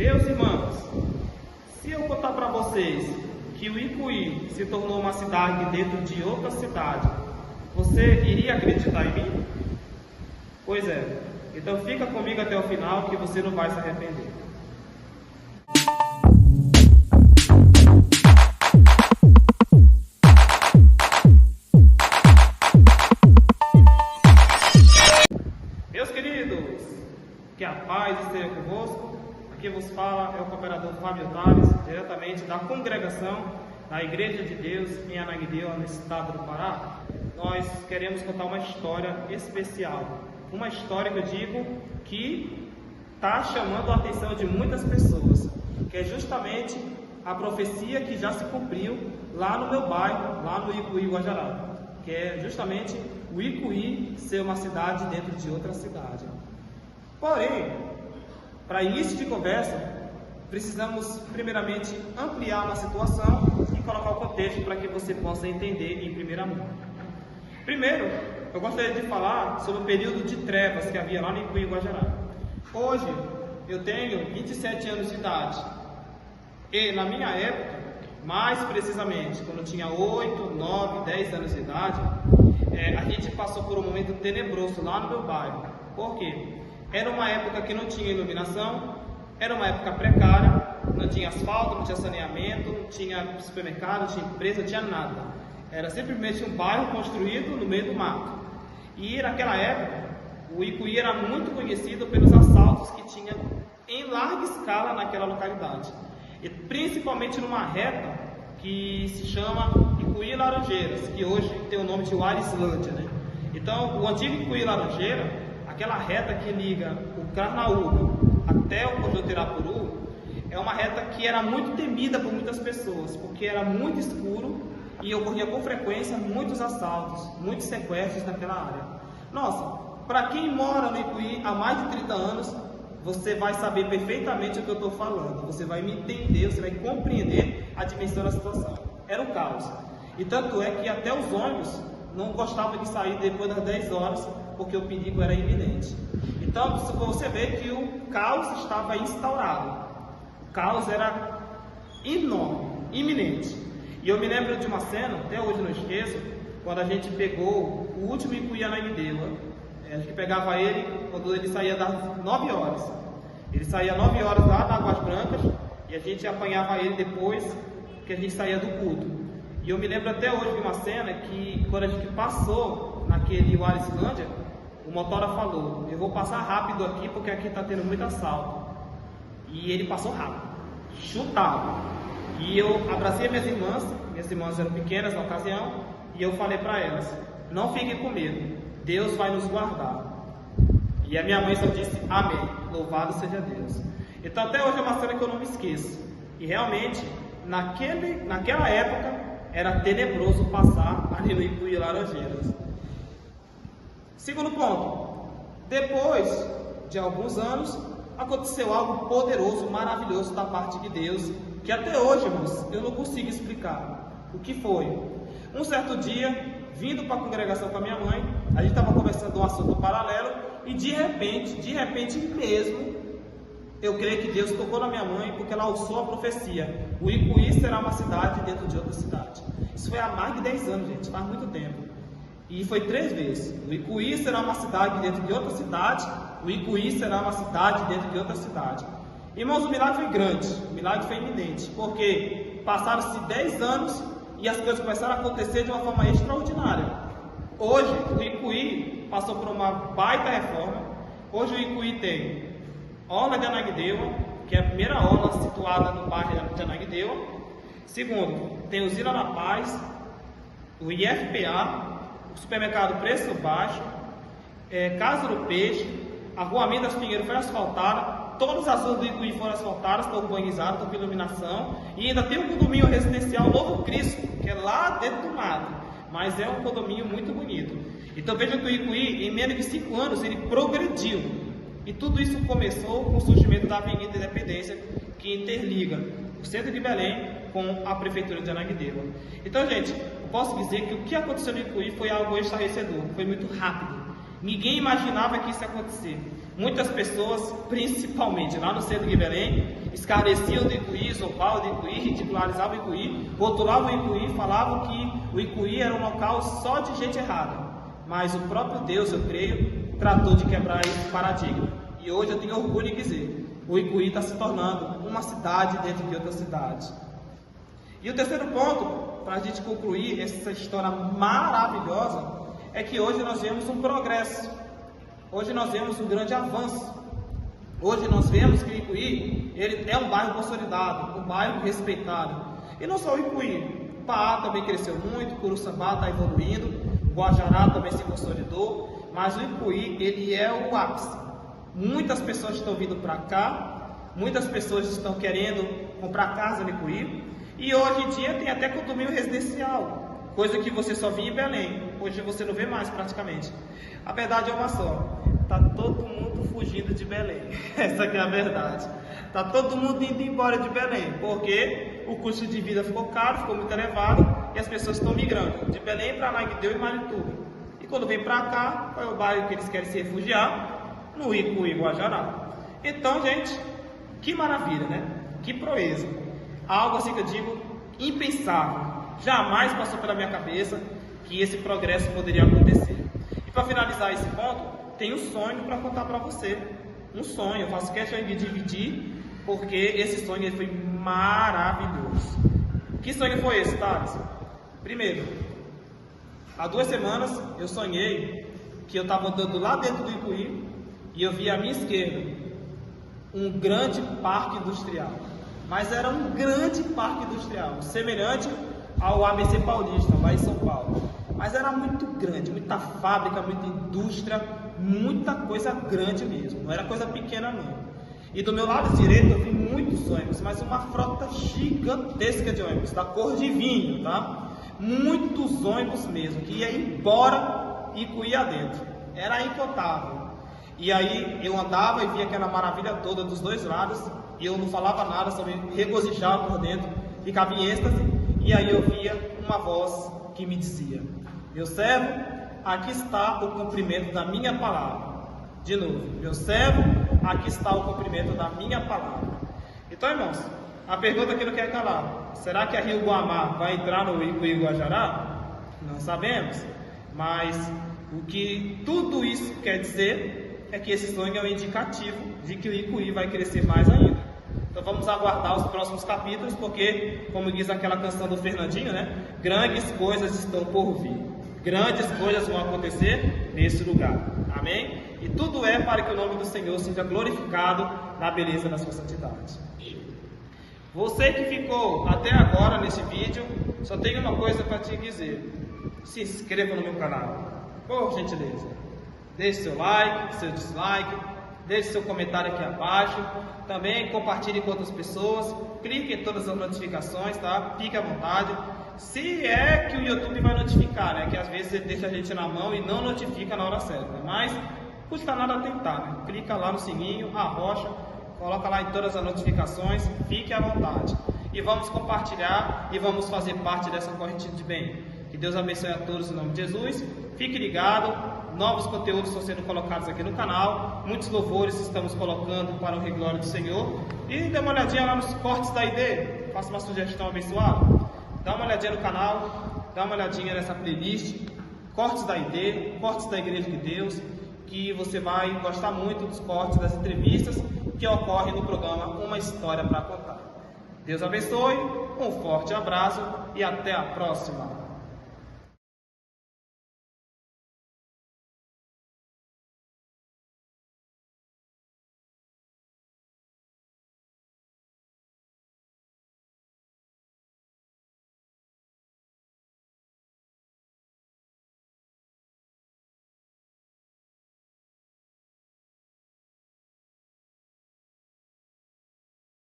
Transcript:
Meus irmãos, se eu contar para vocês que o Ipuí se tornou uma cidade dentro de outra cidade, você iria acreditar em mim? Pois é, então fica comigo até o final que você não vai se arrepender. Meus queridos, que a paz esteja convosco. Aqui vos fala é o cooperador Fábio Tales, diretamente da congregação da Igreja de Deus em Ananindeua, no estado do Pará. Nós queremos contar uma história especial, uma história que eu digo que está chamando a atenção de muitas pessoas, que é justamente a profecia que já se cumpriu lá no meu bairro, lá no Ipuí, Guajará, que é justamente o Ipuí ser uma cidade dentro de outra cidade. Porém, para início de conversa, precisamos primeiramente ampliar uma situação e colocar o contexto para que você possa entender em primeira mão. Primeiro, eu gostaria de falar sobre o período de trevas que havia lá no Ipuí, Guajará. Hoje, eu tenho 27 anos de idade e na minha época, mais precisamente, quando eu tinha 8, 9, 10 anos de idade, a gente passou por um momento tenebroso lá no meu bairro. Por quê? Era uma época que não tinha iluminação, era uma época precária, não tinha asfalto, não tinha saneamento, não tinha supermercado, não tinha empresa, não tinha nada. Era simplesmente um bairro construído no meio do mato. E naquela época, o Ipuí era muito conhecido pelos assaltos que tinha em larga escala naquela localidade. E principalmente numa reta que se chama Ipuí Laranjeiras, que hoje tem o nome de Warislândia, né? Então, o antigo Ipuí Laranjeira, aquela reta que liga o Carnaúba até o Conjunto Irapuru, é uma reta que era muito temida por muitas pessoas, porque era muito escuro e ocorria com frequência muitos assaltos, muitos sequestros naquela área. Nossa, para quem mora no Ipuí há mais de 30 anos, você vai saber perfeitamente o que eu estou falando, você vai me entender, você vai compreender a dimensão da situação. Era um caos. E tanto é que até os ônibus não gostavam de sair depois das 10 horas, porque o perigo era iminente. Então, você vê que o caos estava instaurado. O caos era enorme, iminente. E eu me lembro de uma cena, até hoje não esqueço, quando a gente pegou o último Ipuí Ananindeua. A gente pegava ele quando ele saía das 9 horas. Ele saía às 9 horas lá na Águas Brancas e a gente apanhava ele depois que a gente saía do culto. E eu me lembro até hoje de uma cena que quando a gente passou naquele Warislândia, o motora falou: eu vou passar rápido aqui porque aqui está tendo muito assalto. E ele passou rápido, chutava. E eu abracei minhas irmãs eram pequenas na ocasião, e eu falei para elas: não fiquem com medo, Deus vai nos guardar. E a minha mãe só disse: amém, louvado seja Deus. Então até hoje é uma cena que eu não me esqueço. E realmente, naquela época, era tenebroso passar ali no Ipuí Laranjeiras. Segundo ponto, depois de alguns anos, aconteceu algo poderoso, maravilhoso da parte de Deus, que até hoje, irmãos, eu não consigo explicar. O que foi? Um certo dia, vindo para a congregação com a minha mãe, a gente estava conversando um assunto paralelo e de repente mesmo, eu creio que Deus tocou na minha mãe porque ela alçou a profecia: o Ipuí será uma cidade dentro de outra cidade. Isso foi há mais de 10 anos, gente, faz muito tempo. E foi 3 vezes: o Ipuí será uma cidade dentro de outra cidade, o Ipuí será uma cidade dentro de outra cidade. Irmãos, o milagre foi grande, o milagre foi iminente, porque passaram-se 10 anos e as coisas começaram a acontecer de uma forma extraordinária. Hoje, o Ipuí passou por uma baita reforma. Hoje o Ipuí tem Orla de Ananindeua, que é a primeira orla situada no bairro de Ananindeua. Segundo, tem Usina da Paz, o IFPA, o supermercado Preço Baixo, Casa do Peixe, a Rua Mendes Pinheiro foi asfaltada, todas as ruas do Ipuí foram asfaltadas, estão urbanizadas, estão com iluminação, e ainda tem um condomínio residencial Novo Cristo, que é lá dentro do mato, mas é um condomínio muito bonito. Então vejam que o Ipuí, em menos de 5 anos, ele progrediu, e tudo isso começou com o surgimento da Avenida Independência, que interliga o centro de Belém com a prefeitura de Ananindeua. Então, gente, eu posso dizer que o que aconteceu no Ipuí foi algo estarrecedor, foi muito rápido. Ninguém imaginava que isso ia acontecer. Muitas pessoas, principalmente lá no centro de Belém, escarneciam do Icuí, zombavam do Icuí, ridicularizavam o Icuí, rotulavam o Icuí, falavam que o Icuí era um local só de gente errada. Mas o próprio Deus, eu creio, tratou de quebrar esse paradigma. E hoje eu tenho orgulho de dizer, o Icuí está se tornando uma cidade dentro de outra cidade. E o terceiro ponto, para a gente concluir essa história maravilhosa, é que hoje nós vemos um progresso. Hoje nós vemos um grande avanço. Hoje nós vemos que o Icuí, ele é um bairro consolidado, um bairro respeitado. E não só o Icuí, o Paá também cresceu muito, o Curuçambá está evoluindo, o Guajará também se consolidou, mas o Icuí, ele é o ápice. Muitas pessoas estão vindo para cá, muitas pessoas estão querendo comprar casa no Icuí, e hoje em dia tem até condomínio residencial, coisa que você só via em Belém. Hoje você não vê mais praticamente. A verdade é uma só, está todo mundo fugindo de Belém. Essa que é a verdade. Está todo mundo indo embora de Belém, porque o custo de vida ficou caro, ficou muito elevado, e as pessoas estão migrando de Belém para Ananindeua e Marituba. E quando vem para cá, qual é o bairro que eles querem se refugiar? No Icuí, Guajará. Então, gente, que maravilha, né? Que proeza. Algo assim que eu digo impensável. Jamais passou pela minha cabeça que esse progresso poderia acontecer. E para finalizar esse ponto, tem um sonho para contar para você. Um sonho, eu faço questão de dividir, porque esse sonho ele foi maravilhoso. Que sonho foi esse, Thales? Primeiro, há 2 semanas eu sonhei que eu estava andando lá dentro do Icuí e eu vi à minha esquerda um grande parque industrial. Mas era um grande parque industrial, semelhante ao ABC Paulista, lá em São Paulo. Mas era muito grande, muita fábrica, muita indústria, muita coisa grande mesmo, não era coisa pequena não. E do meu lado direito eu vi muitos ônibus, mas uma frota gigantesca de ônibus, da cor de vinho, tá? Muitos ônibus mesmo, que ia embora e ia dentro, era incontável. E aí eu andava e via aquela maravilha toda dos dois lados, e eu não falava nada, só me regozijava por dentro, ficava em êxtase, e aí eu via uma voz que me dizia: meu servo, aqui está o cumprimento da minha palavra. De novo, meu servo, aqui está o cumprimento da minha palavra. Então, irmãos, a pergunta que não quer calar: será que a Rio Guamá vai entrar no Icuí Guajará? Não sabemos, mas o que tudo isso quer dizer é que esse sonho é um indicativo de que o Icuí vai crescer mais ainda. Então vamos aguardar os próximos capítulos, porque, como diz aquela canção do Fernandinho, né? Grandes coisas estão por vir. Grandes coisas vão acontecer nesse lugar. Amém? E tudo é para que o nome do Senhor seja glorificado na beleza da sua santidade. Você que ficou até agora nesse vídeo, só tenho uma coisa para te dizer: se inscreva no meu canal, por gentileza. Deixe seu like, seu dislike, deixe seu comentário aqui abaixo. Também compartilhe com outras pessoas. Clique em todas as notificações, tá? Fique à vontade. Se é que o YouTube vai notificar, né? Que às vezes ele deixa a gente na mão e não notifica na hora certa. Mas custa nada tentar, né? Clica lá no sininho, arrocha, coloca lá em todas as notificações. Fique à vontade. E vamos compartilhar e vamos fazer parte dessa corrente de bem. Que Deus abençoe a todos em nome de Jesus. Fique ligado. Novos conteúdos estão sendo colocados aqui no canal. Muitos louvores estamos colocando para o glória do Senhor. E dê uma olhadinha lá nos cortes da ID. Faça uma sugestão abençoada. Dá uma olhadinha no canal. Dá uma olhadinha nessa playlist. Cortes da ID, cortes da Igreja de Deus. Que você vai gostar muito dos cortes das entrevistas que ocorrem no programa Uma História para Contar. Deus abençoe. Um forte abraço e até a próxima.